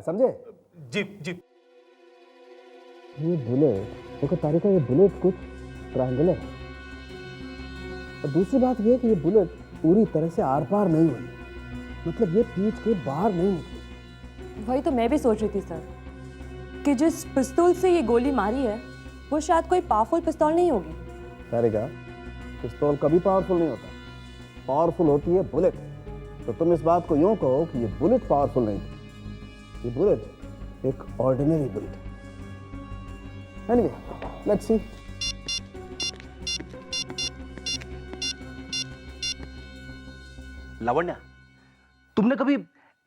समझे? जी जी। ये बुलेट देखो तारिका, ये बुलेट कुछ ट्रायंगुलर है और दूसरी बात ये है कि ये बुलेट पूरी तरह से आर पार नहीं हुई, मतलब ये पीठ के बाहर नहीं निकली। वही तो मैं भी सोच रही थी सर कि जिस पिस्तौल से ये गोली मारी है वो शायद कोई पावरफुल पिस्तौल नहीं होगी। तारिका, पिस्तौल कभी पावरफुल नहीं होता, पावरफुल होती है बुलेट। तो तुम इस बात को यूं कहो कि ये बुलेट पावरफुल नहीं थी, ये बुलेट एक ऑर्डिनरी बुलेट है। Anyway, let's see. लावण्या, तुमने कभी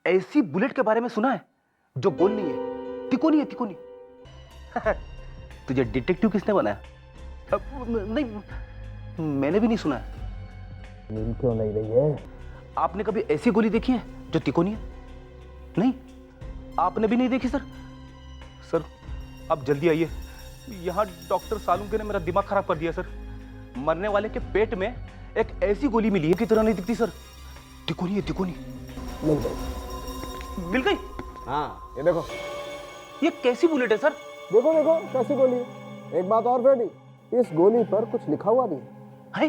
ऐसी बुलेट के बारे में सुना है जो गोल नहीं है, तिकोनी है, तिकोनी? तुझे डिटेक्टिव किसने बनाया? नहीं, मैंने भी नहीं सुना है। नींद क्यों लग रही है? आपने कभी ऐसी गोली देखी है जो तिकोनी है? नहीं, आपने भी नहीं देखी सर? सर, आप जल्दी आइए, यहाँ डॉक्टर सालुंके ने मेरा दिमाग खराब कर दिया सर। मरने वाले के पेट में एक ऐसी गोली मिली है की तरह नहीं दिखती सर, तिकोनी है, तिकोनी। मिल गई। मिल गई? हाँ, ये देखो, ये कैसी बुलेट है सर? देखो देखो कैसी गोली है। एक बात और फ्रेडी, इस गोली पर कुछ लिखा हुआ भी है। है?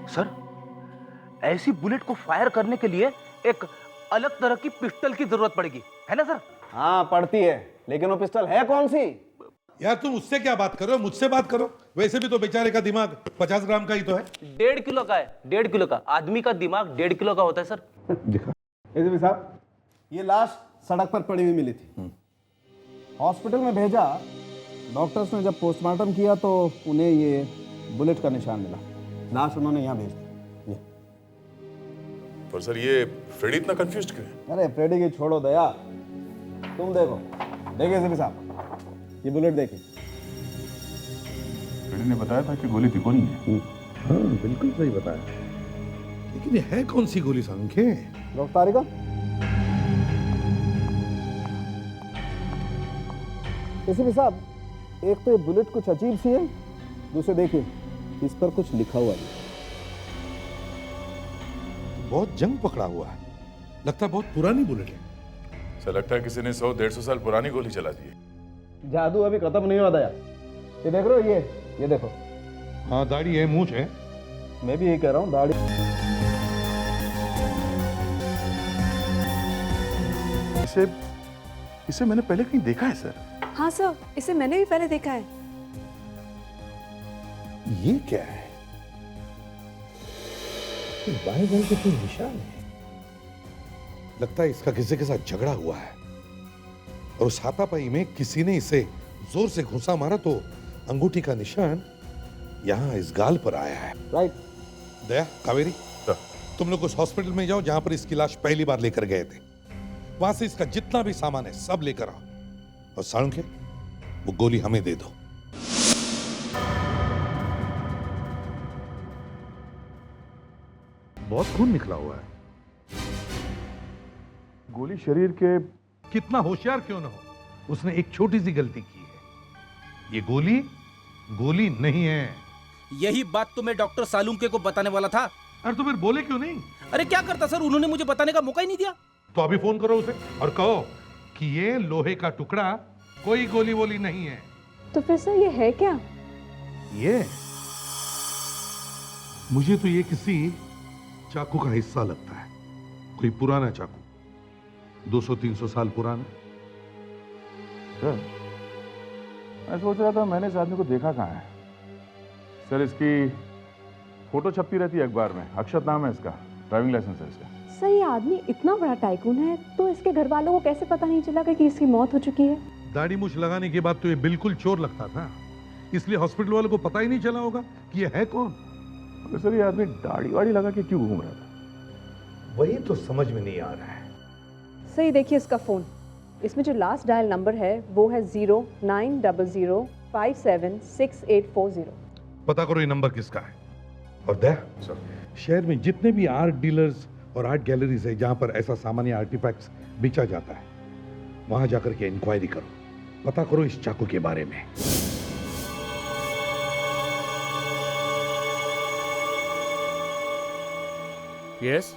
सर, ऐसी बुलेट को फायर करने के लिए एक अलग तरह की पिस्टल की जरूरत पड़ेगी, है ना सर? हाँ पड़ती है, लेकिन वो पिस्टल है कौन सी? यार तुम उससे क्या बात करो, मुझसे बात करो। वैसे भी तो बेचारे का दिमाग 50 ग्राम का ही तो है। 1.5 किलो का है, 1.5 किलो का। आदमी का दिमाग 1.5 किलो का होता है सर। दिखा। एसपी साहब, ये लाश सड़क पर पड़ी हुई मिली थी। हॉस्पिटल में भेजा, डॉक्टर्स ने जब पोस्टमार्टम किया तो उन्हें ये बुलेट का निशान मिला। लाश उन्होंने यहाँ भेज दी। ये। पर सर ये फ्रेडी इतना कंफ्यूज क्यों है? अरे फ्रेडी की छोड़ो दया, तुम देखो, देखिए एसपी साहब, ये बुलेट देखिए। फ्रेडी ने बताया था कि गोली तिकोनी है। हाँ बिल्कुल सही बताया, लेकिन ये है कौन सी गोली संख्या? डॉक्टर तारिका, एसपी साहब, एक तो ये बुलेट कुछ अजीब सी है, दूसरे देखिए इस पर कुछ लिखा हुआ है। बहुत जंग पकड़ा हुआ है, लगता है बहुत पुरानी बुलेट है। सर लगता है किसी ने 100-150 साल पुरानी गोली चला दी है। जादू अभी खत्म नहीं हुआ दया। ये देख रहे हो, ये देखो। हाँ दाढ़ी है, मूंछ है। मैं भी यही कह रहा हूँ, दाढ़ी। इसे मैंने पहले कहीं देखा है सर। हाँ सर, इसे मैंने भी पहले देखा है। ये क्या है? बाएं गल के कोई निशान है, लगता है इसका किसी के साथ झगड़ा हुआ है और उस हाथापाई में किसी ने इसे जोर से घुसा मारा तो अंगूठी का निशान यहाँ इस गाल पर आया है। राइट। दया, कावेरी, तुम लोग उस हॉस्पिटल में जाओ जहां पर इसकी लाश पहली बार लेकर गए थे। वहां से इसका जितना भी सामान है सब लेकर आओ, और सालुंके, वो गोली हमें दे दो। बहुत खून निकला हुआ है। गोली शरीर के कितना होशियार क्यों ना हो, उसने एक छोटी सी गलती की है। ये गोली नहीं है। यही बात तो मैं डॉक्टर सालुंके को बताने वाला था। अरे तो फिर बोले क्यों नहीं? अरे क्या करता सर, उन्होंने मुझे बताने का मौका ही नहीं दिया। तो अभी फोन करो उसे और कहो कि ये लोहे का टुकड़ा, कोई गोली वोली नहीं है। तो फिर सर ये है क्या? ये मुझे तो ये किसी चाकू का हिस्सा लगता है, कोई पुराना चाकू, 200-300 साल पुराना। सर मैं सोच रहा था मैंने इस आदमी को देखा कहाँ है। सर इसकी फोटो छपती रहती है अखबार में, अक्षत नाम है इसका, ड्राइविंग लाइसेंस है इसका। सर ये आदमी इतना बड़ा टाइकून है तो इसके घर वालों को कैसे पता नहीं चला कि इसकी मौत हो चुकी है? दाढ़ी मूछ लगाने के बाद तो ये बिल्कुल चोर लगता था, इसलिए हॉस्पिटल वालों को पता ही नहीं चला होगा कि ये है कौन। सर ये आदमी दाढ़ी वाड़ी लगा के क्यों घूम रहा था? वही तो समझ में नहीं आ रहा है। सही देखिए इसका फोन, इसमें जो लास्ट डायल नंबर है वो है 0900576840। पता करो ये नंबर किसका है। और दया सर, शहर में जितने भी आर्ट डीलर्स और आर्ट गैलरीज है जहां पर ऐसा सामान्य आर्टिफैक्ट्स बेचा जाता है, वहां जाकर के इंक्वायरी करो, पता करो इस चाकू के बारे में। यस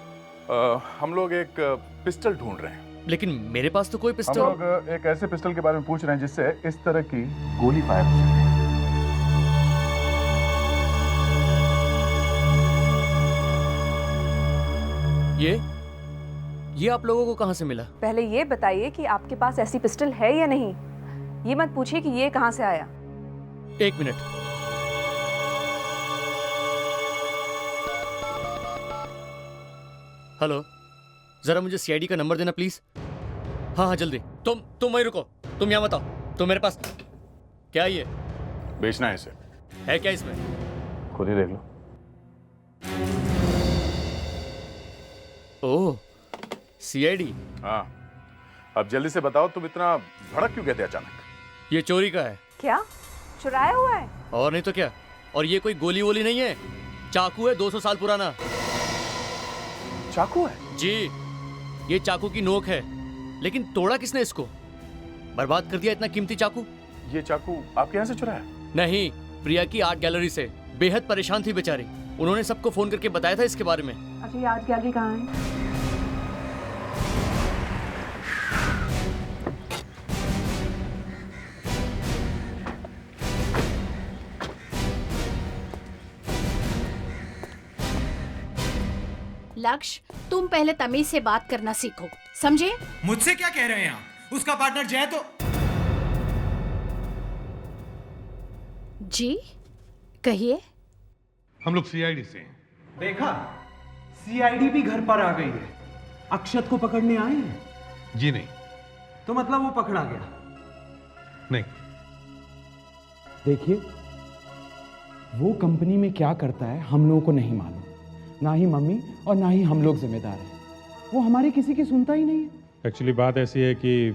हम लोग एक पिस्टल ढूंढ रहे हैं। लेकिन मेरे पास तो कोई हम पिस्टल। लोग एक ऐसे पिस्टल के बारे में पूछ रहे हैं जिससे इस तरह की गोली फायर हो सके। ये आप लोगों को कहाँ से मिला? पहले ये बताइए कि आपके पास ऐसी पिस्टल है या नहीं। ये मत पूछिए कि ये कहाँ से आया। 1 मिनट। हेलो, जरा मुझे सीआईडी का नंबर देना प्लीज। हाँ जल्दी। तुम वहीं रुको, तुम यहाँ बताओ। तो मेरे पास क्या ये बेचना है इसे। है क्या इसमें? खुद ही देख लो। ओह, सीआईडी। हाँ, अब जल्दी से बताओ, तुम इतना भड़क क्यों गए थे अचानक? ये चोरी का है। क्या चुराया हुआ है? और नहीं तो क्या। और ये कोई गोली वोली नहीं है, चाकू है 200 साल पुराना। चाकू है? जी, ये चाकू की नोक है, लेकिन तोड़ा किसने इसको? बर्बाद कर दिया इतना कीमती चाकू। ये चाकू आपके यहाँ से चुराया? नहीं, प्रिया की आर्ट गैलरी से। बेहद परेशान थी बेचारी, उन्होंने सबको फोन करके बताया था इसके बारे में। अच्छा, ये आर्ट गैलरी कहाँ है? लक्ष्य, तुम पहले तमीज से बात करना सीखो, समझे? मुझसे क्या कह रहे हैं आप? उसका पार्टनर जय तो जी कहिए। हम लोग सीआईडी से हैं। देखा, सीआईडी भी घर पर आ गई है। अक्षत को पकड़ने आए हैं? जी नहीं। तो मतलब वो पकड़ा गया? नहीं। देखिए, वो कंपनी में क्या करता है हम लोगों को नहीं मालूम। ना ही मम्मी और ना ही हम लोग जिम्मेदार हैं। वो हमारी किसी की सुनता ही नहीं है। एक्चुअली बात ऐसी है कि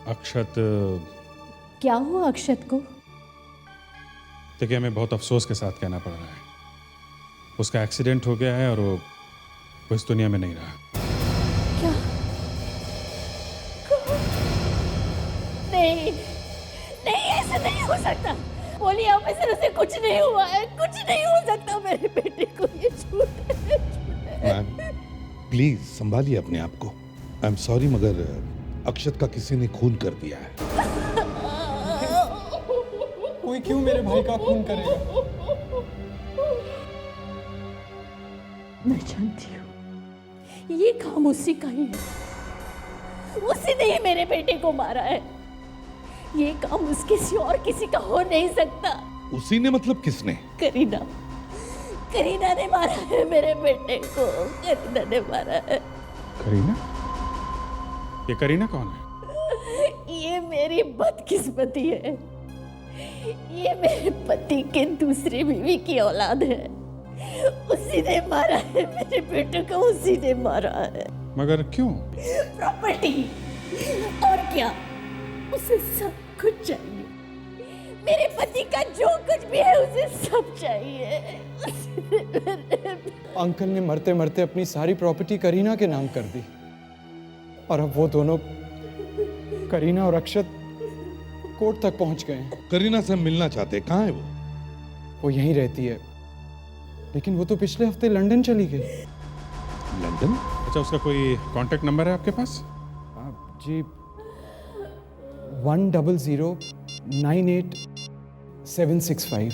अक्षत, क्या हुआ अक्षत को? देखिए, हमें बहुत अफसोस के साथ कहना पड़ रहा है, उसका एक्सीडेंट हो गया है और वो इस दुनिया में नहीं रहा। क्या? नहीं नहीं, ऐसा नहीं हो सकता। बोलिए ऑफिसर, उसे कुछ नहीं हुआ है, कुछ नहीं हो सकता मेरे बेटे को। ये झूठ है। मैम प्लीज संभालिए अपने आप को। आई एम सॉरी, मगर अक्षत का किसी ने खून कर दिया है। कोई क्यों मेरे भाई का खून करेगा? मैं जानती हूँ ये काम उसी का ही है। उसी ने ही मेरे बेटे को मारा है। ये काम उसके सिवा और किसी का हो नहीं सकता। उसी ने मतलब किसने? करीना, करीना ने मारा है मेरे बेटे को। करीना ने मारा है। करीना? ये करीना कौन है? ये मेरी बदकिस्मती है। ये मेरे पति के दूसरी बीवी की औलाद है। उसी ने मारा है मेरे बेटे को, उसी ने मारा है। मगर क्यों? प्रॉपर्टी, और क्या? उसे सब कुछ चाहिए। मेरे पति का जो कुछ भी है उसे सब चाहिए। अंकल ने मरते मरते अपनी सारी प्रॉपर्टी करीना के नाम कर दी। और अब वो दोनों, करीना और अक्षत, कोर्ट तक पहुंच गए हैं। करीना से मिलना चाहते हैं। कहाँ है वो? वो यहीं रहती है, लेकिन वो तो पिछले हफ्ते लंदन चली गई। लंदन? अच्छा, उसका कोई कांटेक्ट नंबर है आपके पास? जी, 10098-765।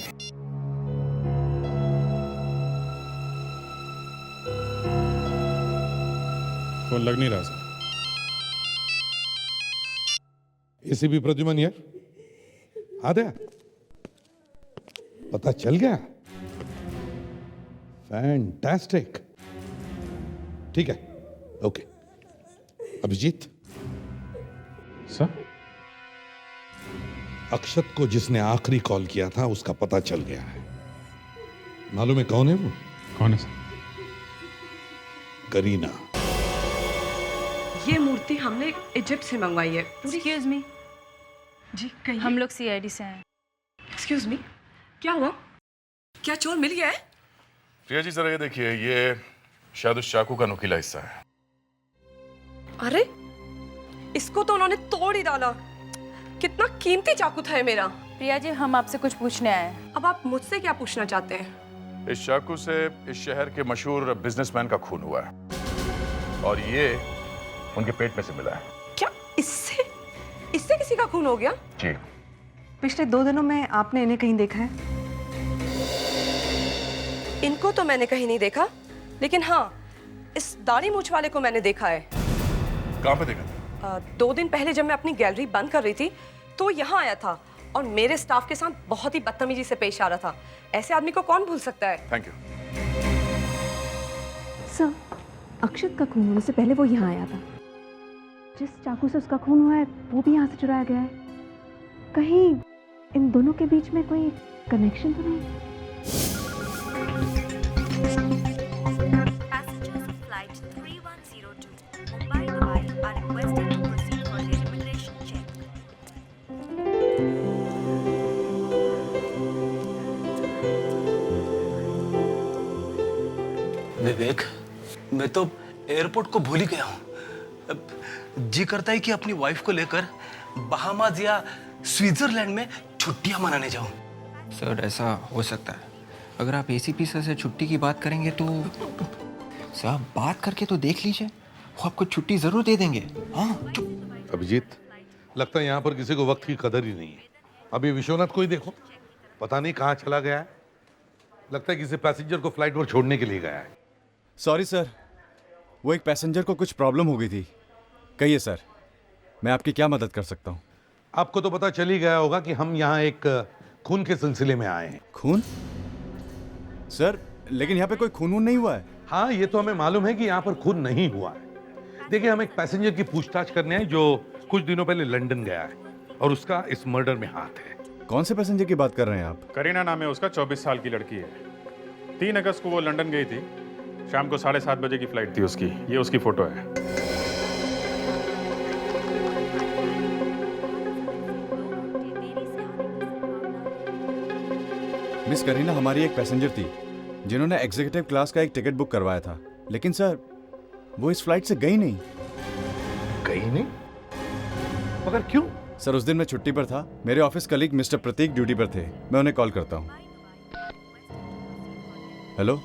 फोन लग नहीं रहा सर। एसीपी प्रद्युमन यार, आ गया? पता चल गया? फैंटास्टिक। ठीक है, ओके। अभिजीत सर, अक्षत को जिसने आखिरी कॉल किया था उसका पता चल गया है। मालूम है कौन है वो? कौन है सर? करीना। ये मूर्ति हमने इजिप्ट से मंगवाई है। एक्सक्यूज मी जी, कहिए। हम लोग सीआईडी से हैं। एक्सक्यूज मी, क्या हुआ? क्या चोर मिल गया है? प्रिया जी जरा ये देखिए, ये शायद उस चाकू का नुकीला हिस्सा है। अरे, इसको तो उन्होंने तोड़ ही डाला। कितना कीमती चाकू था ये मेरा। प्रिया जी, हम आपसे कुछ पूछने आए हैं। अब आप मुझसे क्या पूछना चाहते हैं? इस चाकू से इस शहर के मशहूर बिजनेसमैन का खून हुआ है, और ये उनके पेट में से मिला है। क्या इससे इससे किसी का खून हो गया? जी। पिछले 2 दिनों में आपने इन्हें कहीं देखा है? इनको तो मैंने कहीं नहीं देखा, लेकिन हाँ, इस दाढ़ी मूछ वाले को मैंने देखा है। कहाँ पे देखा था? 2 दिन पहले जब मैं अपनी गैलरी बंद कर रही थी तो यहाँ आया था और मेरे स्टाफ के साथ बहुत ही बदतमीजी से पेश आ रहा था। ऐसे आदमी को कौन भूल सकता है? Thank you. सर, अक्षत का खून होने से पहले वो यहाँ आया था। जिस चाकू से उसका खून हुआ है वो भी यहाँ से चुराया गया है। कहीं इन दोनों के बीच में कोई कनेक्शन तो नहीं? विवेक, मैं तो एयरपोर्ट को भूल ही गया हूँ। अब जी करता है कि अपनी वाइफ को लेकर बहामास या स्विट्जरलैंड में छुट्टियां मनाने जाऊं। सर ऐसा हो सकता है। अगर आप एसीपी सर से छुट्टी की बात करेंगे तो साहब बात करके तो देख लीजिए, वो आपको छुट्टी जरूर दे देंगे। हाँ अभिजीत, लगता है यहाँ पर किसी को वक्त की कदर ही नहीं है। अभी विश्वनाथ को ही देखो, पता नहीं कहाँ चला गया है। लगता है किसी पैसेंजर को फ्लाइट पर छोड़ने के लिए गया है। सॉरी सर, वो एक पैसेंजर को कुछ प्रॉब्लम हो गई थी। कहिए सर, मैं आपकी क्या मदद कर सकता हूँ? आपको तो पता चल ही गया होगा कि हम यहाँ एक खून के सिलसिले में आए हैं। खून? सर, लेकिन यहाँ पे कोई खून नहीं हुआ है। हाँ, ये तो हमें मालूम है कि यहाँ पर खून नहीं हुआ है। देखिए, हम एक पैसेंजर की पूछताछ करने आए जो कुछ दिनों पहले लंदन गया है और उसका इस मर्डर में हाथ है। कौन से पैसेंजर की बात कर रहे हैं आप? करीना नाम है उसका, 24 साल की लड़की है। 3 अगस्त को वो लंदन गई थी। शाम को 7:30 बजे की फ्लाइट थी उसकी। ये उसकी फोटो है। मिस करीना हमारी एक पैसेंजर थी जिन्होंने एग्जीक्यूटिव क्लास का एक टिकट बुक करवाया था, लेकिन सर वो इस फ्लाइट से गई नहीं। गई नहीं? मगर क्यों? सर, उस दिन मैं छुट्टी पर था। मेरे ऑफिस कलीग मिस्टर प्रतीक ड्यूटी पर थे। मैं उन्हें कॉल करता हूँ। हेलो,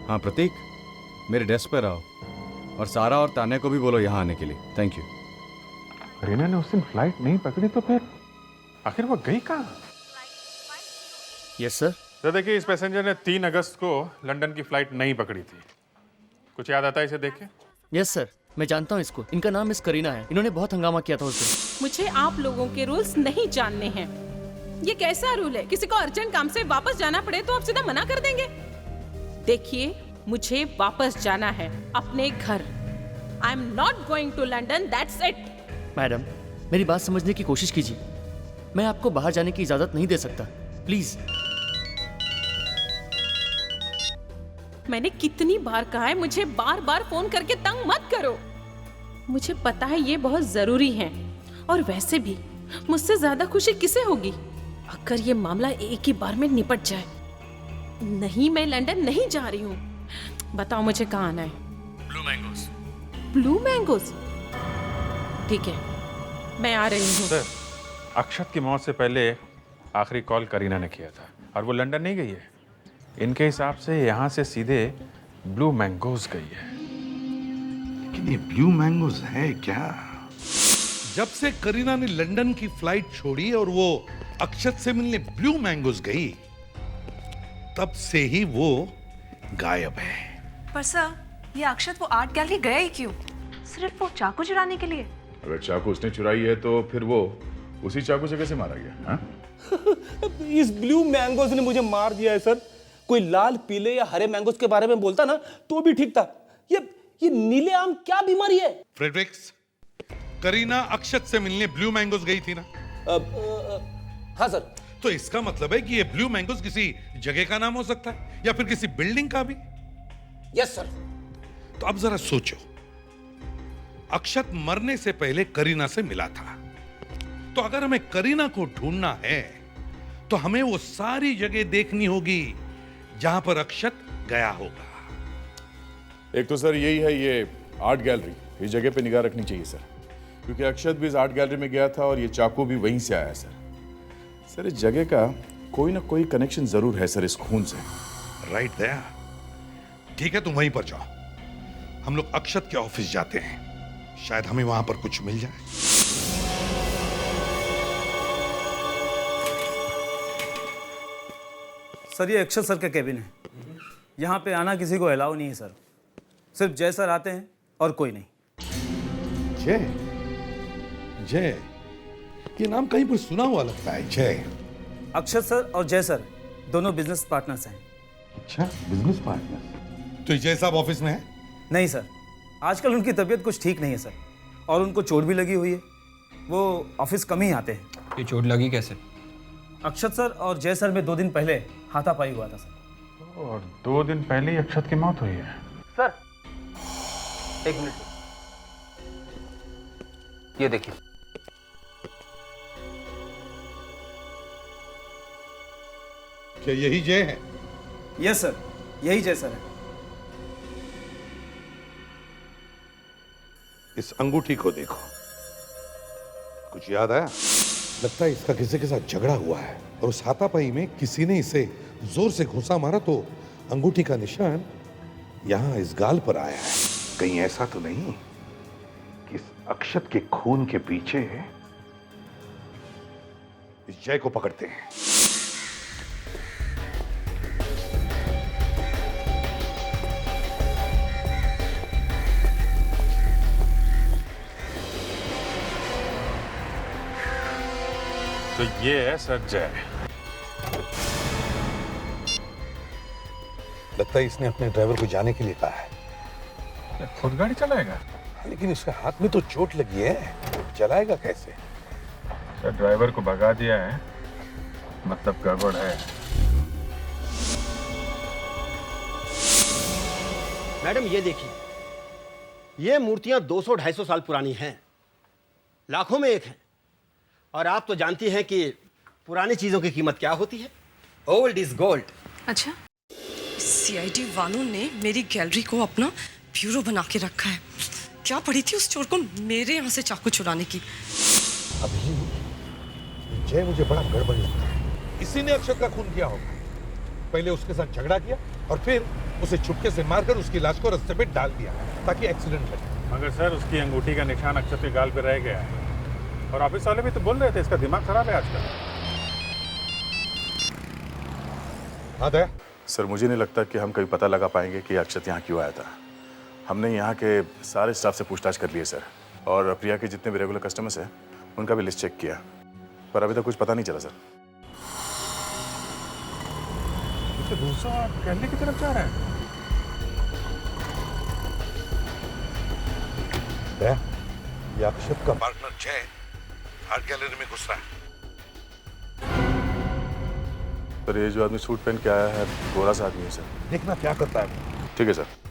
हाँ प्रतीक, मेरे डेस्क पर आओ और सारा और तान्या को भी बोलो यहाँ आने के लिए। Thank you. करीना ने उस दिन फ्लाइट नहीं पकड़ी तो फिर आखिर वो गई कहाँ? Yes sir. तो देखिए, इस पैसेंजर ने 3 अगस्त को लंदन की फ्लाइट नहीं पकड़ी थी। कुछ याद आता है इसे देख के? यस सर, मैं जानता हूँ इसको। इनका नाम मिस करीना है। इन्होंने बहुत हंगामा किया था उस दिन। मुझे आप लोगों के रूल्स नहीं जानने हैं। ये कैसा रूल है? किसी को अर्जेंट काम से वापस जाना पड़े तो आप सीधा मना कर देंगे? देखिए, मुझे वापस जाना है अपने घर। I am not going to London, that's it. Madam, मेरी बात समझने की कोशिश कीजिए। मैं आपको बाहर जाने की इजाजत नहीं दे सकता, प्लीज। मैंने कितनी बार कहा है, मुझे बार बार फोन करके तंग मत करो। मुझे पता है ये बहुत जरूरी है, और वैसे भी मुझसे ज्यादा खुशी किसे होगी अगर ये मामला एक ही बार में निपट जाए। नहीं, मैं लंदन नहीं जा रही हूँ। बताओ मुझे कहाँ आना है? Blue mangoes. Blue mangoes? ठीक है, मैं आ रही हूँ। सर, अक्षत की मौत से पहले आखिरी कॉल करीना ने किया था और वो लंदन नहीं गई है। इनके हिसाब से यहाँ से सीधे ब्लू मैंगोज गई है। लेकिन ये ब्लू मैंगोज है क्या? जब से करीना ने लंदन की फ्लाइट छोड़ी और वो अक्षत से मिलने ब्लू मैंगोज गई, तब से ही वो गायब है। पर सर, ये अक्षत वो आर्ट गैलरी गया ही क्यों? सिर्फ वो चाकू चुराने के लिए? अगर चाकू उसने चुराई है तो फिर वो उसी चाकू से कैसे मारा गया? हाँ? इस ब्लू मैंगोज ने मुझे मार दिया है सर। कोई लाल, पीले या हरे मैंगोज के बारे में बोलता ना तो भी ठीक था। ये नीले आम क्या बीमारी है? फ्रेडरिक्स, करीना अक्षत से मिलने ब्लू मैंगोज गई थी ना? हाँ सर। तो इसका मतलब है कि ये ब्लू मैंगोज किसी जगह का नाम हो सकता है या फिर किसी बिल्डिंग का भी। Yes sir. तो अब जरा सोचो, अक्षत मरने से पहले करीना से मिला था, तो अगर हमें करीना को ढूंढना है तो हमें वो सारी जगह देखनी होगी जहां पर अक्षत गया होगा। एक तो सर यही है, ये आर्ट गैलरी, इस जगह पे निगाह रखनी चाहिए सर, क्योंकि अक्षत भी इस आर्ट गैलरी में गया था और ये चाकू भी वहीं से आया सर। सर, इस जगह का कोई ना कोई कनेक्शन जरूर है सर इस खून से। राइट दया। ठीक है, तुम वहीं पर जाओ, हम लोग अक्षत के ऑफिस जाते हैं। शायद हमें वहां पर कुछ मिल जाए। सर ये अक्षत सर का केबिन है। यहाँ पे आना किसी को अलाउ नहीं है सर। सिर्फ जय सर आते हैं और कोई नहीं। जय जय, ये नाम कहीं पर सुना हुआ लगता है। जय। अक्षत सर और जय सर दोनों बिजनेस पार्टनर्स हैं। अच्छा, बिजनेस पार्टनर। तो जय साहब ऑफिस में है? नहीं सर, आजकल उनकी तबीयत कुछ ठीक नहीं है सर, और उनको चोट भी लगी हुई है। वो ऑफिस कम ही आते हैं। ये चोट लगी कैसे? अक्षत सर और जय सर में 2 दिन पहले हाथापाई हुआ था सर। और 2 दिन पहले ही अक्षत की मौत हुई है। सर 1 मिनट, ये देखिए। क्या यही जय है? यस सर, यही जय सर है। इस अंगूठी को देखो, कुछ याद आया? लगता है इसका किसी के साथ झगड़ा हुआ है, और उस हाथापाई में किसी ने इसे जोर से घुसा मारा तो अंगूठी का निशान यहां इस गाल पर आया है। कहीं ऐसा तो नहीं कि इस अक्षत के खून के पीछे इस जय को पकड़ते हैं? तो ये है सर जय। लगता है इसने अपने ड्राइवर को जाने के लिए कहा है। खुद गाड़ी चलाएगा? लेकिन इसके हाथ में तो चोट लगी है, चलाएगा कैसे? सर ड्राइवर को भगा दिया है, मतलब गड़बड़ है। मैडम ये देखिए, ये मूर्तियां 200-250 साल पुरानी हैं, लाखों में एक हैं। और आप तो जानती हैं कि पुरानी चीजों की कीमत क्या होती है। Old is gold. अच्छा, सीआईडी वालों ने मेरी गैलरी को अपना ब्यूरो बना के रखा है। क्या पड़ी थी उस चोर को मेरे यहाँ से चाकू चुराने की। अभी जय मुझे बड़ा गड़बड़ लगता है। इसी ने अक्षत का खून किया होगा। पहले उसके साथ झगड़ा किया और फिर उसे चुपके से मारकर उसकी लाश को रास्ते पे डाल दिया ताकि एक्सीडेंट लगे। मगर सर उसकी अंगूठी का निशान अक्षत के गाल पे रह गया है, और ऑफिस वाले भी तो बोल रहे थे इसका दिमाग खराब है आजकल। हाँ दया। सर मुझे नहीं लगता कि हम कभी पता लगा पाएंगे कि अक्षत यहाँ क्यों आया था। हमने यहाँ के सारे स्टाफ से पूछताछ कर लिए सर, और प्रिया के जितने भी रेगुलर कस्टमर्स हैं उनका भी लिस्ट चेक किया, पर अभी तक कुछ पता नहीं चला सर। दूसरा गैलरी की तरफ जा रहा है। दया, ये अक्षत का पार्टनर जय आर्ट गैलरी में घुस रहा है। सर ये जो आदमी सूट पहन के आया है गोरा सा आदमी है सर। देखना क्या करता है। ठीक है सर।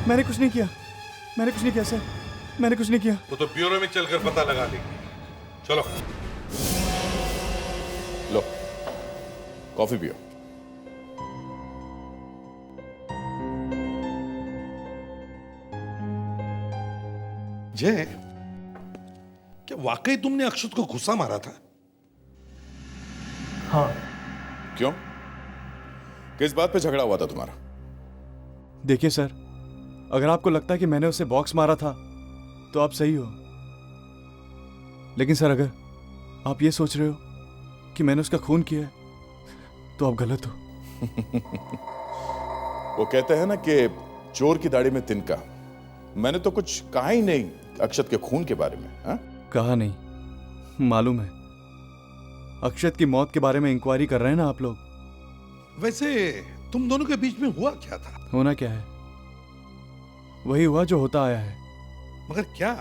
मैंने कुछ नहीं किया, मैंने कुछ नहीं किया सर, मैंने कुछ नहीं किया। वो तो ब्यूरो में चलकर पता लगा लेंगे। चलो लो कॉफी पियो। जय, क्या वाकई तुमने अक्षत को घुसा मारा था? हाँ। क्यों? किस बात पे झगड़ा हुआ था तुम्हारा? देखिए सर, अगर आपको लगता है कि मैंने उसे बॉक्स मारा था तो आप सही हो, लेकिन सर अगर आप ये सोच रहे हो कि मैंने उसका खून किया है तो आप गलत हो। वो कहते हैं ना कि चोर की दाढ़ी में तिनका। मैंने तो कुछ कहा ही नहीं अक्षत के खून के बारे में। हा? कहा नहीं, मालूम है। अक्षत की मौत के बारे में इंक्वायरी कर रहे हैं ना आप लोग। वैसे तुम दोनों के बीच में हुआ क्या था? होना क्या है, वही हुआ जो होता आया है। मगर क्या?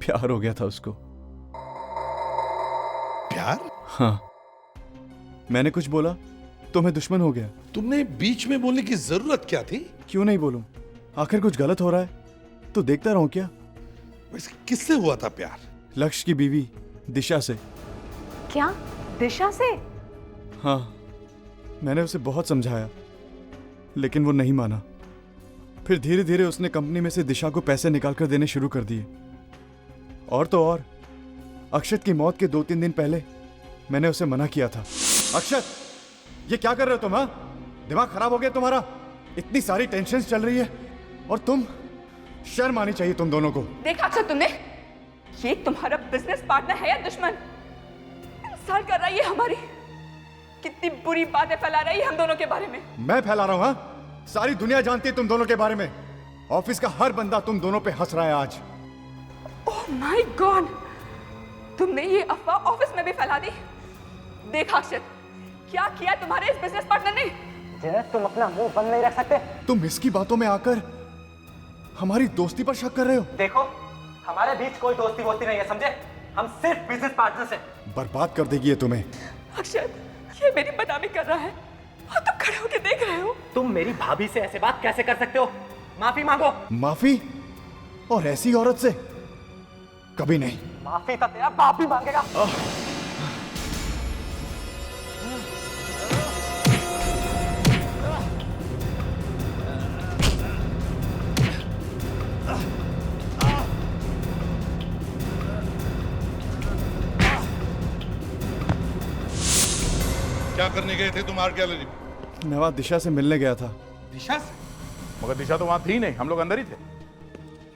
प्यार हो गया था उसको। प्यार? हाँ, मैंने कुछ बोला तो मैं दुश्मन हो गया। तुमने बीच में बोलने की जरूरत क्या थी? क्यों नहीं बोलूं, आखिर कुछ गलत हो रहा है तो देखता रहूं क्या? वैसे किससे हुआ था प्यार? लक्ष्य की बीवी दिशा से। क्या? दिशा से? हाँ, मैंने उसे बहुत समझाया, लेकिन वो नहीं माना। फिर धीरे धीरे उसने कंपनी में से दिशा को पैसे निकाल कर देने शुरू कर दिए। और तो और, अक्षत की मौत के 2-3 दिन पहले मैंने उसे मना किया था। अक्षत, ये क्या कर रहे हो तुम? हाँ, दिमाग खराब हो गया तुम्हारा? इतनी सारी टेंशन चल रही है और तुम, शर्म आनी चाहिए तुम दोनों को। देखा अक्षत तुमने, ये तुम्हारा बिजनेस पार्टनर है या दुश्मन? इंसल्ट कर रही है हमारी, कितनी बुरी बातें फैला रही है हम दोनों के बारे में। मैं फैला रहा हूं? हाँ, सारी दुनिया जानती है तुम दोनों के बारे में। ऑफिस का हर बंदा तुम दोनों पे हंस रहा है आज। ओह माय गॉड, तुमने ये अफवाह ऑफिस में भी फैला दी। देखा अक्षत, क्या किया तुम्हारे इस बिजनेस पार्टनर ने? तुम अपना मुंह बंद नहीं रख सकते? तुम इसकी बातों में आकर हमारी दोस्ती पर शक कर रहे हो। देखो, हमारे बीच कोई दोस्ती वोस्ती नहीं है, समझे? हम सिर्फ बिजनेस पार्टनर्स हैं। बर्बाद कर देगी ये तुम्हें। अक्षत, ये मेरी बदनामी कर रहा है और तुम खड़े होकर देख रहे हो। तुम मेरी भाभी से ऐसे बात कैसे कर सकते हो? माफी मांगो। माफी? और ऐसी औरत से? कभी नहीं। माफी तो तेरा बाप भी मांगेगा। क्या करने गए थे तुम आर्ट गैलरी में? मैं वहां दिशा से मिलने गया था। दिशा से? मगर दिशा तो वहां थी नहीं, हम लोग अंदर ही थे।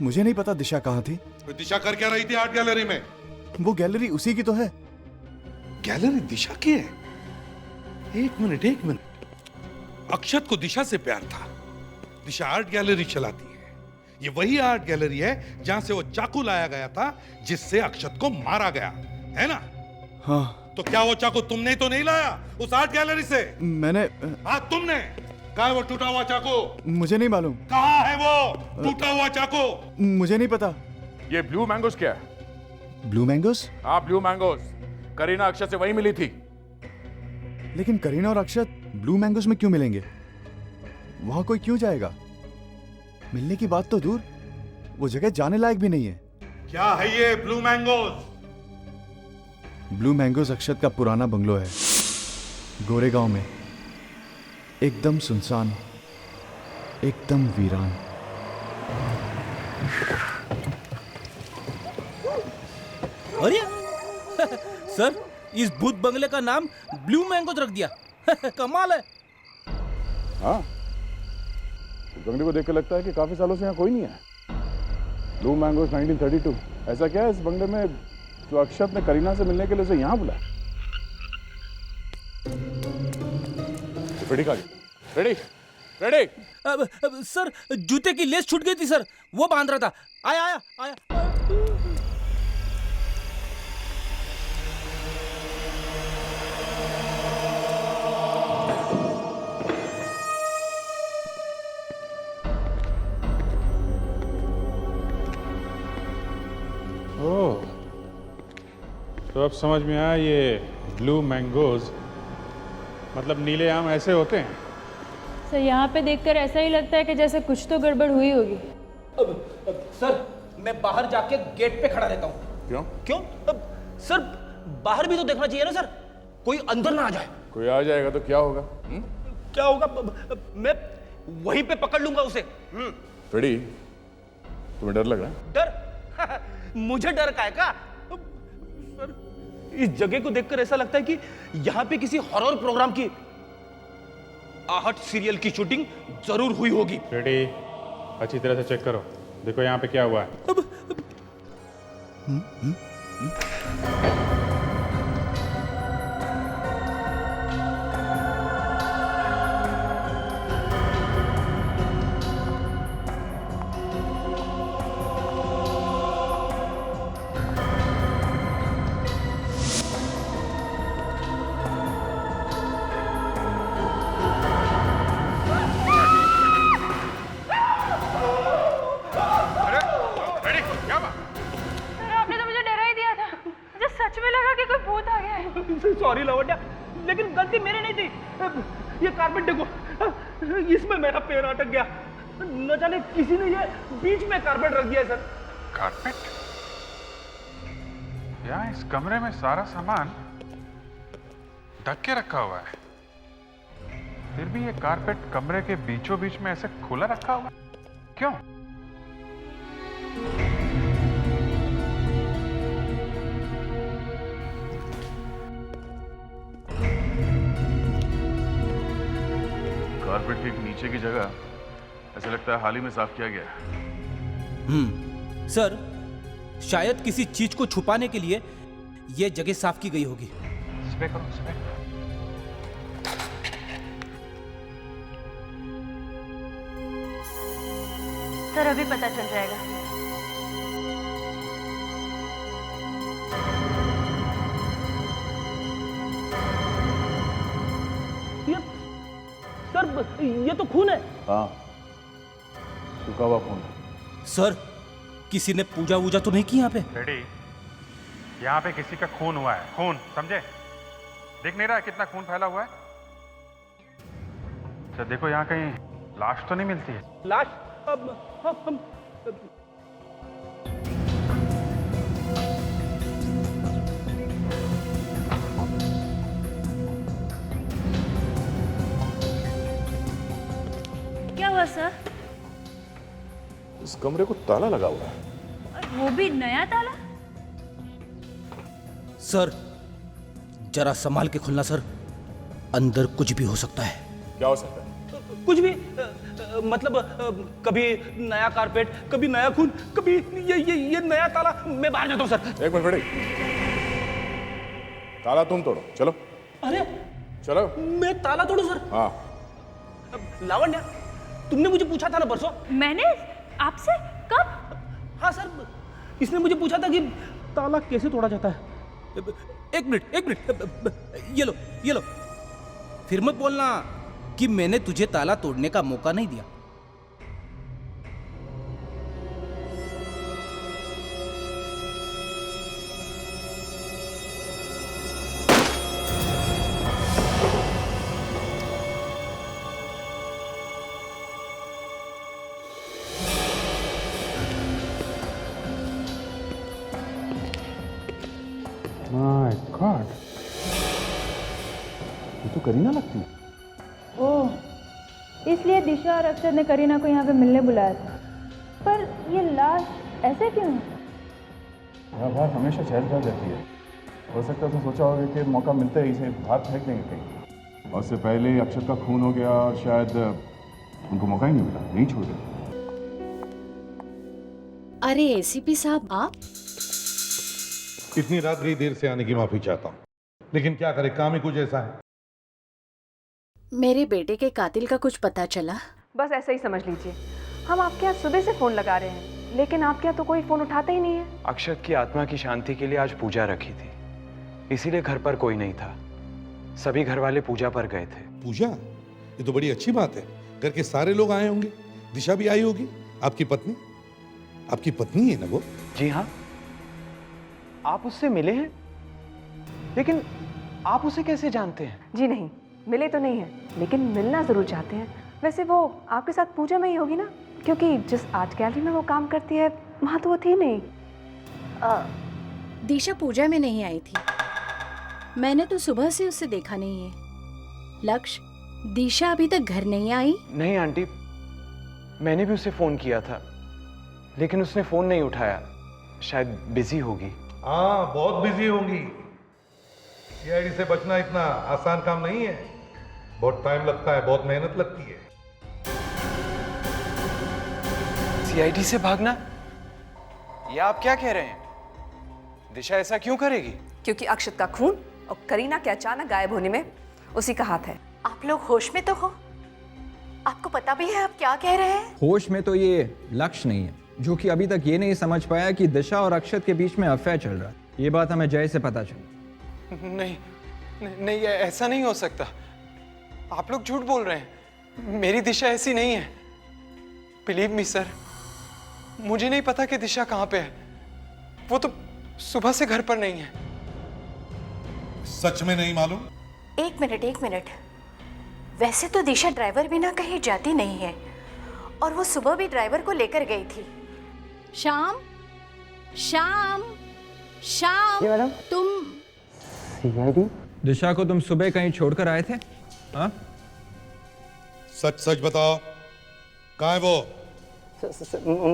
मुझे नहीं पता दिशा कहाँ थी। तो दिशा कर क्या रही थी आर्ट गैलरी में? वो गैलरी उसी की तो है। गैलरी दिशा की है? एक मिनट। अक्षत को दिशा से प्यार था। दिशा आर्ट गैलरी चलाती है। ये वही आर्ट गैलरी है जहां से वो चाकू लाया गया था जिससे अक्षत को मारा गया, है ना? हाँ। तो क्या वो चाकू तुमने तो नहीं लाया उस आर्ट गैलरी से? मैंने। हाँ तुमने। कहाँ है वो टूटा हुआ चाकू? मुझे नहीं मालूम। कहाँ है वो टूटा हुआ चाकू? मुझे नहीं पता। ये ब्लू मैंगोस क्या है? Blue mangoes? हाँ, ब्लू मैंगोस। करीना अक्षत से वही मिली थी। लेकिन करीना और अक्षत ब्लू मैंगोस में क्यों मिलेंगे? वहां कोई क्यों जाएगा? मिलने की बात तो दूर, वो जगह जाने लायक भी नहीं है। क्या है ये ब्लू मैंगोस? ब्लू मैंगोस अक्षत का पुराना बंगलो है, गोरेगांव में। एकदम सुनसान, एकदम वीरान। अरे सर, इस भूत बंगले का नाम ब्लू मैंगोस रख दिया। कमाल है। हाँ, इस बंगले को देख के लगता है कि काफी सालों से यहाँ कोई नहीं है। Blue mangoes 1932। ऐसा क्या है इस बंगले में जो अक्षत ने करीना से मिलने के लिए उसे यहाँ बुलाया? रेडी? सर, जूते की लेस छूट गई थी सर, वो बांध रहा था। आया। ओह, तो अब समझ में आया, ये ब्लू मैंगोज मतलब नीले आम ऐसे होते हैं। सर, यहाँ पे देखकर ऐसा ही लगता है कि जैसे कुछ तो गड़बड़ हुई होगी। सर, मैं बाहर जाके गेट पे खड़ा रहता हूँ। क्यों? सर, बाहर भी तो देखना चाहिए ना सर, कोई अंदर ना आ जाए। कोई आ जाएगा तो क्या होगा? क्या होगा? मैं वहीं पे पकड़ लूंगा उसे। फ्रेडी, तुम्हें डर लग रहा है? डर? मुझे डर का है क्या? सर, इस जगह को देखकर ऐसा लगता है कि यहाँ पे किसी हॉरर प्रोग्राम की आहट सीरियल की शूटिंग जरूर हुई होगी। रेडी, अच्छी तरह से चेक करो, देखो यहाँ पे क्या हुआ है। सॉरी लवंडा, लेकिन गलती मेरी नहीं थी। ये कारपेट देखो, इसमें मेरा पैर अटक गया। न जाने किसी ने ये बीच में कारपेट रख दिया है सर। कारपेट? यहाँ इस कमरे में सारा सामान ढक के रखा हुआ है, फिर भी ये कारपेट कमरे के बीचों बीच में ऐसे खुला रखा हुआ है, क्यों? कारपेट के नीचे की जगह ऐसा लगता है हाल ही में साफ किया गया है। सर, शायद किसी चीज को छुपाने के लिए यह जगह साफ की गई होगी। स्प्रे करो, स्प्रे। सर अभी पता चल जाएगा। सर ये तो खून है। हाँ, सूखा हुआ खून। सर किसी ने पूजा वूजा तो नहीं की यहाँ पे? रेडी, यहाँ पे किसी का खून हुआ है, खून, समझे? देख नहीं रहा है कितना खून फैला हुआ है? अच्छा देखो, यहाँ कहीं लाश तो नहीं मिलती है? लाश? हम क्या हुआ सर? इस कमरे को ताला लगा हुआ है। और वो भी नया ताला? सर जरा संभाल के खुलना सर, अंदर कुछ भी हो सकता है। क्या हो सकता है? कुछ भी, मतलब कभी नया कारपेट, कभी नया खून, कभी ये नया ताला। मैं बाहर जाता हूँ सर। एक मिनट रेडी, ताला तुम तोड़ो, चलो। अरे चलो। मैं ताला तोड़ू सर? हाँ। लावण्या, तुमने मुझे पूछा था ना परसों? मैंने आपसे? कब? हाँ सर, इसने मुझे पूछा था कि ताला कैसे तोड़ा जाता है। एक मिनट, ये लो। फिर मत बोलना कि मैंने तुझे ताला तोड़ने का मौका नहीं दिया। माय गॉड, ये तो करीना लगती है। ओह, इसलिए दिशा और अक्षर ने करीना को यहाँ पे मिलने बुलाया था। पर ये लाश ऐसे क्यों है? यह बात हमेशा चहल पहल रहती है। हो सकता है तो सोचा होगा कि मौका मिलते ही इसे बाहर फेंक देंगे कहीं, और उससे पहले ही अक्षर का खून हो गया और शायद उनको मौका ही नहीं मिला, नहीं छोड़े। अरे एसीपी साहब, आप इतनी रात गई, देर से आने की माफी चाहता हूँ, लेकिन क्या करें, काम ही कुछ ऐसा है। मेरे बेटे के कातिल का कुछ पता चला? बस ऐसा ही समझ लीजिए। हम आपके यहाँ सुबह से फोन लगा रहे हैं, लेकिन आपके यहाँ तो कोई फोन उठाता ही नहीं है। अक्षत की आत्मा की शांति के लिए आज पूजा रखी थी, इसीलिए घर पर कोई नहीं था। सभी घर वाले पूजा पर गए थे। पूजा? ये तो बड़ी अच्छी बात है, घर के सारे लोग आए होंगे, दिशा भी आई होगी। आपकी पत्नी है ना वो? जी हाँ। आप उससे मिले हैं? लेकिन आप उसे कैसे जानते हैं? जी नहीं, मिले तो नहीं है, लेकिन मिलना जरूर चाहते हैं। वैसे वो आपके साथ पूजा में ही होगी ना, क्योंकि जिस आर्ट गैलरी में वो काम करती है वहाँ तो वो थी नहीं। दिशा पूजा में नहीं आई थी, मैंने तो सुबह से उसे देखा नहीं है। लक्ष्य, दिशा अभी तक घर नहीं आई? नहीं आंटी, मैंने भी उसे फोन किया था, लेकिन उसने फोन नहीं उठाया, शायद बिजी होगी। हाँ, बहुत बिजी होंगी। सीआईडी से बचना इतना आसान काम नहीं है, बहुत टाइम लगता है, बहुत मेहनत लगती है। सीआईडी से भागना? ये आप क्या कह रहे हैं? दिशा ऐसा क्यों करेगी? क्योंकि अक्षत का खून और करीना के अचानक गायब होने में उसी का हाथ है। आप लोग होश में तो हो? आपको पता भी है आप क्या कह रहे हैं? होश में तो ये लक्ष्य नहीं है, जो कि अभी तक ये नहीं समझ पाया कि दिशा और अक्षत के बीच में अफेयर चल रहा है। ये बात हमें जय से पता चली। नहीं, ऐसा नहीं हो सकता। आप लोग झूठ बोल रहे हैं। मेरी दिशा ऐसी नहीं है। बिलीव मी सर, मुझे नहीं पता कि दिशा कहाँ पे है। वो तो सुबह से घर पर नहीं है। सच में नहीं मालूम? एक मिनट। वैसे तो दिशा ड्राइवर बिना कहीं जाती नहीं है, और वो सुबह भी ड्राइवर को लेकर गई थी। श्याम, जी मैडम। तुम सीआईडी? दिशा को तुम सुबह कहीं छोड़कर आए थे? हाँ? सच सच बताओ, कहाँ है वो?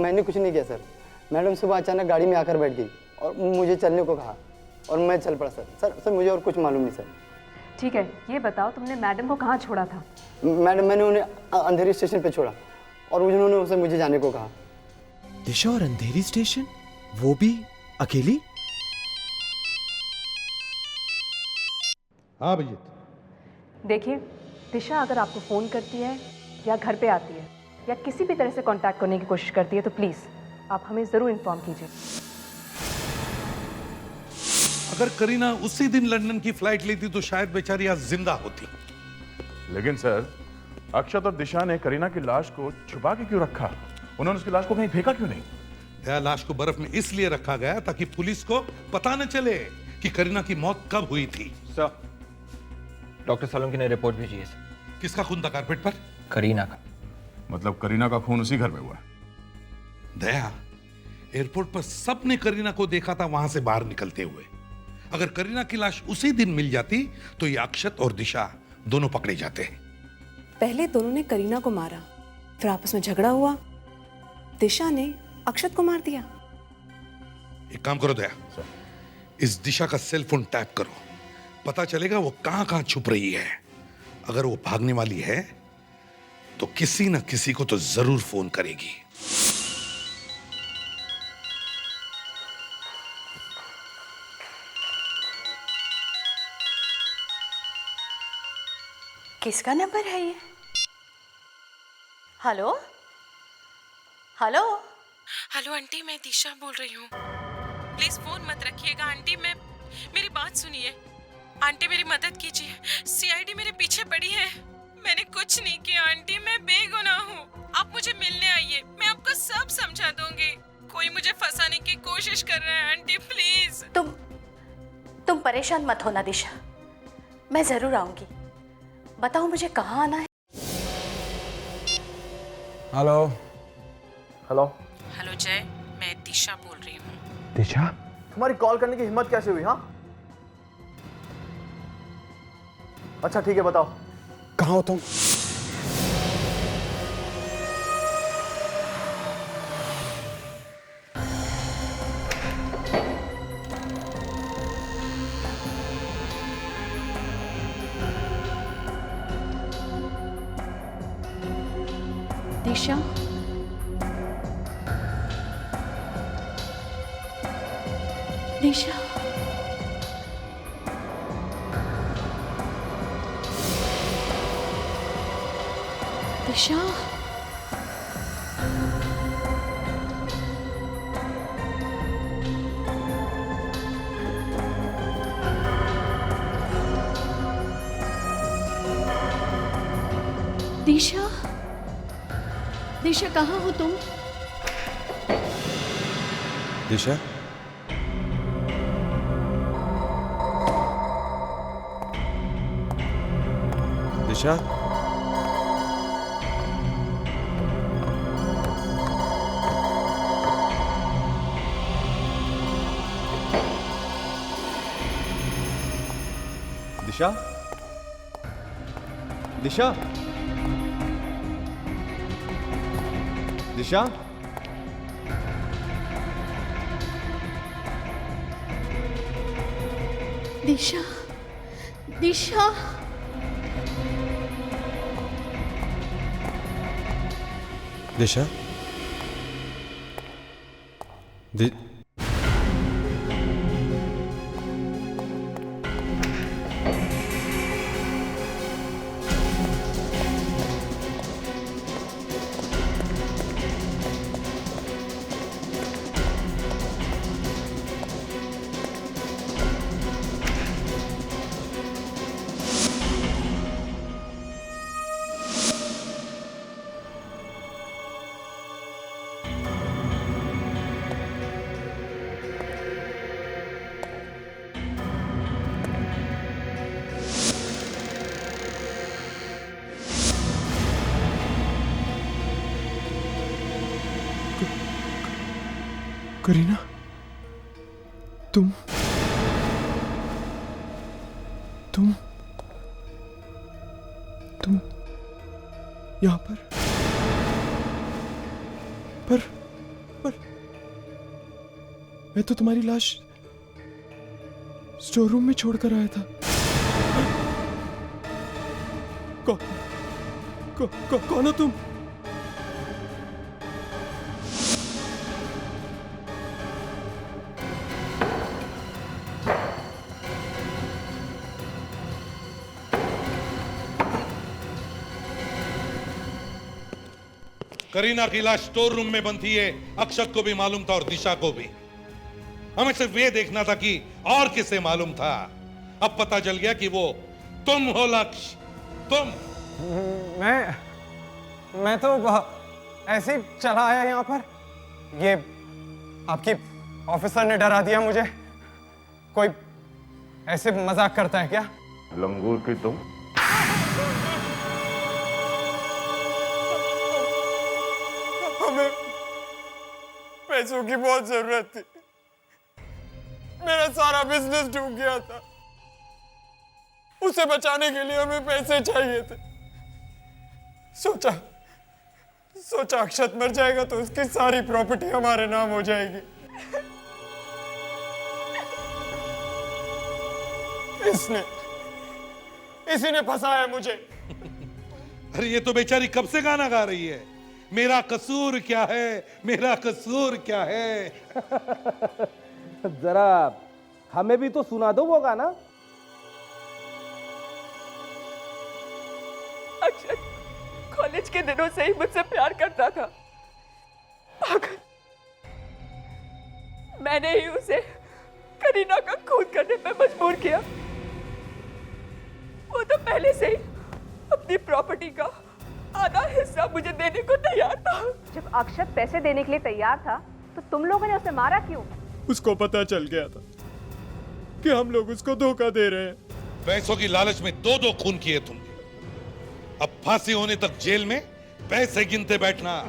मैंने कुछ नहीं किया सर। मैडम सुबह अचानक गाड़ी में आकर बैठ गई और मुझे चलने को कहा और मैं चल पड़ा सर मुझे और कुछ मालूम नहीं सर। ठीक है, ये बताओ तुमने मैडम को कहाँ छोड़ा था? मैडम मैंने उन्हें अंधेरी स्टेशन पे छोड़ा और उन्होंने उसे मुझे जाने को कहा। दिशा और अंधेरी स्टेशन, वो भी अकेली? हाँ भैया। देखिए, दिशा अगर आपको फ़ोन करती है या घर पे आती है या किसी भी तरह से कांटेक्ट करने की कोशिश करती है तो प्लीज़ आप हमें ज़रूर इन्फॉर्म कीजिए। अगर करीना उसी दिन लंदन की फ्लाइट लेती तो शायद बेचारी आज जिंदा होती। लेकिन सर, अक्षत और दिशा ने करीना की लाश को छुपा के क्यों रखा? उन्होंने उसकी लाश को कहीं फेंका क्यों नहीं? यह लाश को बर्फ में इसलिए रखा गया ताकि पुलिस को पता न चले कि करीना की मौत कब हुई थी। सर, डॉक्टर सालुंके ने रिपोर्ट भेजी है। किसका खून था कारपेट पर? करीना का। मतलब करीना का खून उसी घर में हुआ है? दया, एयरपोर्ट पर सबने करीना को देखा था वहां से बाहर निकलते हुए। अगर करीना की लाश उसी दिन मिल जाती तो ये अक्षत और दिशा दोनों पकड़े जाते हैं। पहले दोनों ने करीना को मारा, फिर आपस में झगड़ा हुआ, दिशा ने अक्षत को मार दिया। एक काम करो दया, इस दिशा का सेल फोन टैप करो, पता चलेगा वो कहां कहां छुप रही है। अगर वो भागने वाली है तो किसी न किसी को तो जरूर फोन करेगी। किसका नंबर है ये? हेलो हेलो हेलो आंटी, मैं दिशा बोल रही हूँ। प्लीज फोन मत रखिएगा आंटी, मेरी बात सुनिए। आंटी मेरी मदद कीजिए, सीआईडी मेरे पीछे पड़ी है। मैंने कुछ नहीं किया आंटी, मैं बेगुनाह हूँ। आप मुझे मिलने आइए, मैं आपको सब समझा दूंगी। कोई मुझे फंसाने की कोशिश कर रहा है आंटी, प्लीज। तुम परेशान मत होना दिशा, मैं जरूर आऊंगी। बताओ मुझे कहाँ आना है? हेलो हेलो हेलो जय, मैं दिशा बोल रही हूँ। दिशा? तुम्हारी कॉल करने की हिम्मत कैसे हुई? हाँ, अच्छा ठीक है, बताओ कहाँ हो तुम? दिशा, दिशा, दिशा, दिशा, दिशा कहाँ हो तुम? दिशा? दिशा? दिशा? दिशा? दिशा? दिशा, दिशा, दिशा? करीना, तुम तुम यहाँ पर मैं तो तुम्हारी लाश स्टोर रूम में छोड़कर आया था। कौन हो तुम? करीना की लाश स्टोर रूम में बंद थी, ये अक्षत को भी मालूम था और दिशा को भी। हमें सिर्फ ये देखना था कि और किसे मालूम था। अब पता चल गया कि वो तुम हो लक्ष्य, तुम। मैं तो ऐसे ही चला आया यहाँ पर। ये आपकी ऑफिसर ने डरा दिया मुझे। कोई ऐसे मजाक करता है क्या? लंगूर की तुम? हमें पैसों की बहुत जरूरत थी। मेरा सारा बिजनेस डूब गया था। उसे बचाने के लिए हमें पैसे चाहिए थे। सोचा अक्षत मर जाएगा तो उसकी सारी प्रॉपर्टी हमारे नाम हो जाएगी। इसी ने फंसाया मुझे। अरे ये तो बेचारी कब से गाना गा रही है, मेरा कसूर क्या है, मेरा कसूर क्या है। जरा हमें भी तो सुना दो वो गाना। अक्षत कॉलेज के दिनों से ही मुझसे प्यार करता था। पागल, मैंने ही उसे करीना का खून करने पे मजबूर किया। वो तो पहले से ही अपनी प्रॉपर्टी का आधा हिस्सा मुझे देने को तैयार था। जब अक्षत पैसे देने के लिए तैयार था तो तुम लोगों ने उसे मारा क्यों? उसको पता चल गया था कि हम लोग उसको धोखा दे रहे हैं। पैसों की लालच में दो खून किए तुमने। अब फांसी होने तक जेल में पैसे गिनते बैठना।